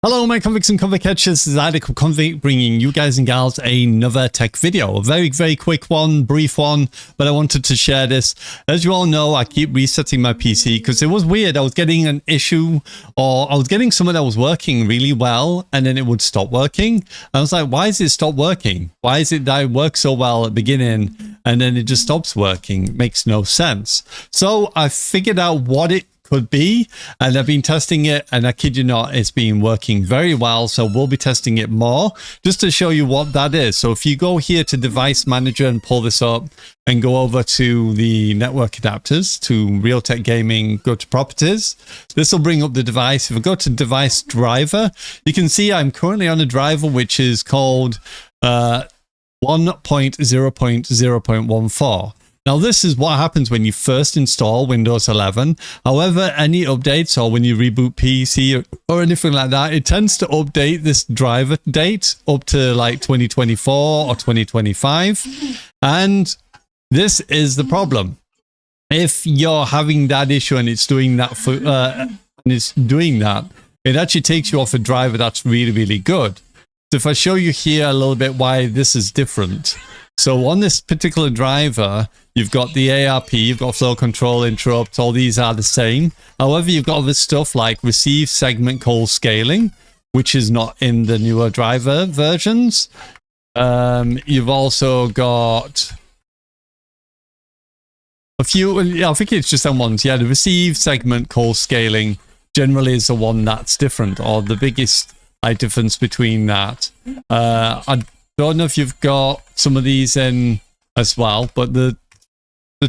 Hello my convicts and convict catchers, this is Realtek of Convict bringing you guys and gals another tech video. A very quick one, brief one, but I wanted to share this. As you all know, I keep resetting my PC because it was weird. I was getting an issue, or I was getting something that was working really well and then it would stop working. I was like, why is it stop working? Why is it that it works so well at the beginning and then it just stops working? It makes no sense. So I figured out what it could be, and I've been testing it, and I kid you not, it's been working very well. So we'll be testing it more just to show you what that is. So if you go here to device manager and pull this up and go over to the network adapters, to Realtek gaming, go to properties, this will bring up the device. If I go to device driver, you can see I'm currently on a driver which is called 1.0.0.14. Now, this is what happens when you first install Windows 11. However, any updates or when you reboot PC or anything like that, it tends to update this driver date up to like 2024 or 2025. And this is the problem. If you're having that issue and it's doing that it actually takes you off a driver that's really good. So if I show you here a little bit why this is different. So on this particular driver, you've got the ARP, you've got flow control, interrupt, all these are the same. However, you've got other stuff like receive segment call scaling, which is not in the newer driver versions. You've also got a few, I think it's just some ones. Yeah, the receive segment call scaling generally is the one that's different, or the biggest difference between that. I don't know if you've got some of these in as well, but the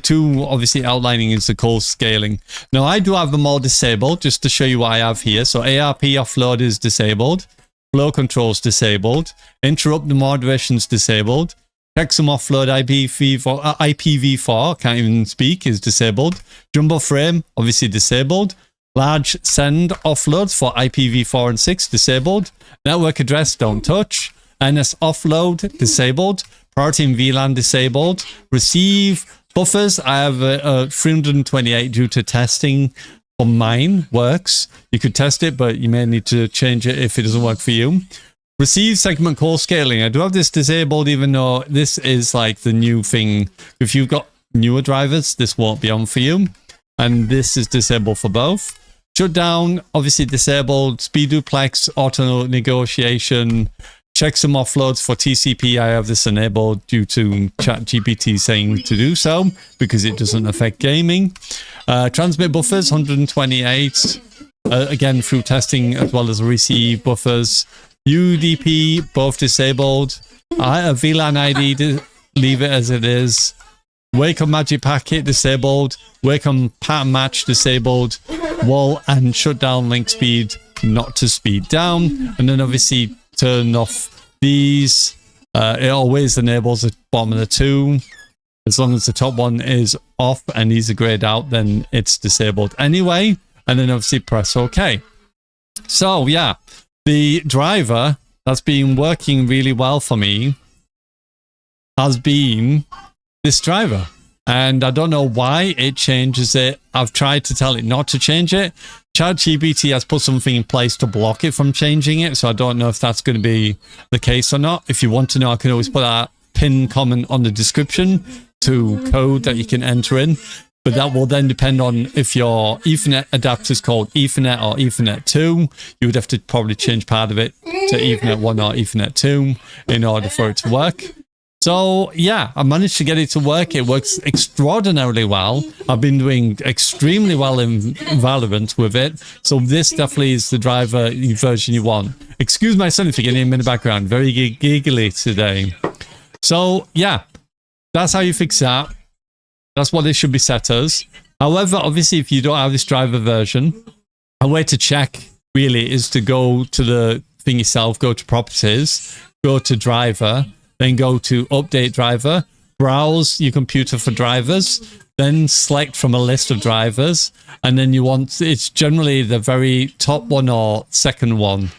two obviously outlining is the call scaling. Now I do have them all disabled just to show you what I have here. So ARP offload is disabled, flow control is disabled, interrupt the moderation is disabled, checksum offload IPv4 can't even speak is disabled, jumbo frame obviously disabled, large send offloads for IPv4 and 6 disabled, network address don't touch, NS offload disabled, priority and VLAN disabled, receive buffers. I have 328 due to testing for mine works. You could test it, but you may need to change it if it doesn't work for you. Receive segment call scaling. I do have this disabled, even though this is like the new thing. If you've got newer drivers, this won't be on for you. And this is disabled for both. Shutdown, obviously disabled. Speed duplex, auto negotiation. Checksum offloads for TCP. I have this enabled due to ChatGPT saying to do so because it doesn't affect gaming. Transmit buffers, 128. Again, through testing as well as receive buffers. UDP, both disabled. VLAN ID, leave it as it is. Wake up magic packet disabled. Wake up pattern match disabled. Wall and shutdown link speed not to speed down. And then obviously turn off these. It always enables the bottom of the two. As long as the top one is off and these are grayed out, then it's disabled anyway. And then obviously press OK. So yeah, the driver that's been working really well for me has been this driver. And I don't know why it changes it. I've tried to tell it not to change it. ChatGPT has put something in place to block it from changing it. So I don't know if that's going to be the case or not. If you want to know, I can always put a pin comment on the description to code that you can enter in. But that will then depend on if your Ethernet adapter is called Ethernet or Ethernet 2. You would have to probably change part of it to Ethernet 1 or Ethernet 2 in order for it to work. So yeah, I managed to get it to work. It works extraordinarily well. I've been doing extremely well in Valorant with it. So this definitely is the driver version you want. Excuse my son if you get him in the background. Very giggly today. So yeah, that's how you fix that. That's what it should be set as. However, obviously, if you don't have this driver version, a way to check really is to go to the thing yourself, go to properties, go to driver, then go to update driver, browse your computer for drivers, then select from a list of drivers, and then you want, it's generally the very top one or second one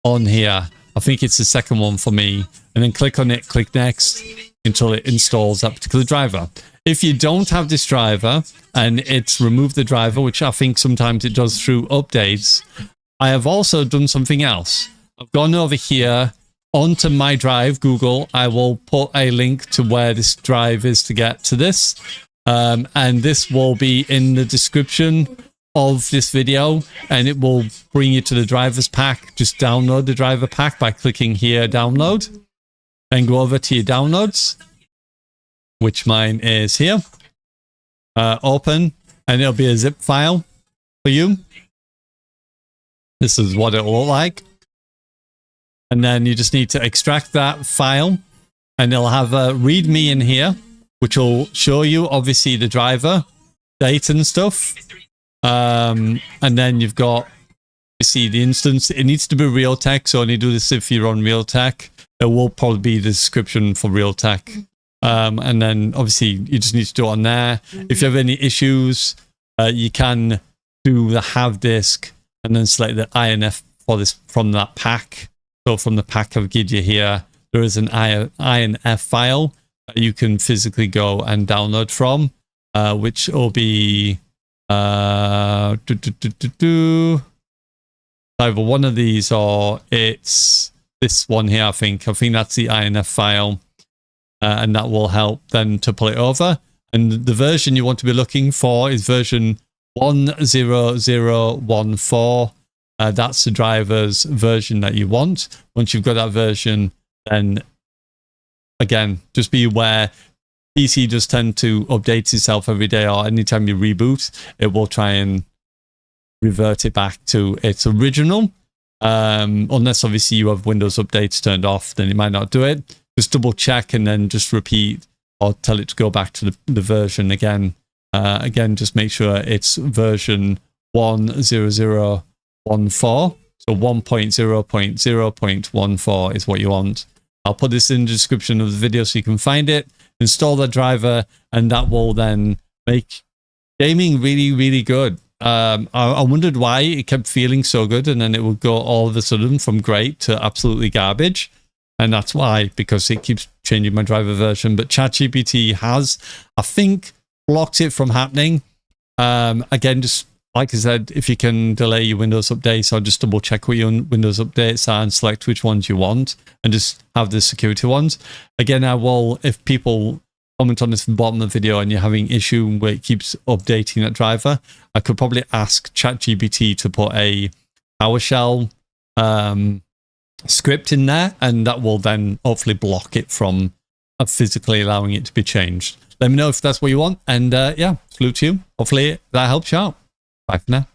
on here. I think it's the second one for me. And then click on it, click next until it installs that particular driver. If you don't have this driver and it's removed the driver, which I think sometimes it does through updates, I have also done something else. I've gone over here onto my drive, Google. I will put a link to where this drive is to get to this. And this will be in the description of this video, and it will bring you to the driver's pack. Just download the driver pack by clicking here, download, and go over to your downloads, which mine is here. Open, and it'll be a zip file for you. This is what it will look like. And then you just need to extract that file, and it'll have a README in here, which will show you obviously the driver date and stuff. And then you've got, you see the instance. It needs to be Realtek, so only do this if you're on Realtek. It will probably be the description for Realtek. And then obviously you just need to do it on there. If you have any issues, you can do the have disk and then select the INF for this from that pack. So from the pack I've given you here, there is an INF file that you can physically go and download from, which will be either one of these or it's this one here. I think that's the INF file, and that will help then to pull it over. And the version you want to be looking for is version 10014. That's the driver's version that you want. Once you've got that version, then again, just be aware, PC does tend to update itself every day, or anytime you reboot, it will try and revert it back to its original. Unless obviously you have Windows updates turned off, then it might not do it. Just double check and then just repeat or tell it to go back to the version again. Again, just make sure it's version 10014. So 1.0.0.14 is what you want. I'll put this in the description of the video so you can find it, install the driver, and that will then make gaming really, really good. I wondered why it kept feeling so good, and then it would go all of a sudden from great to absolutely garbage. And that's why, because it keeps changing my driver version. But ChatGPT has, I think, blocked it from happening. Again, just like I said, if you can delay your Windows updates, or just double check what your Windows updates are and select which ones you want, and just have the security ones. Again, I will, if people comment on this at the bottom of the video and you're having issue where it keeps updating that driver, I could probably ask ChatGPT to put a PowerShell script in there, and that will then hopefully block it from physically allowing it to be changed. Let me know if that's what you want, and yeah, salute to you. Hopefully that helps you out. Bye for now.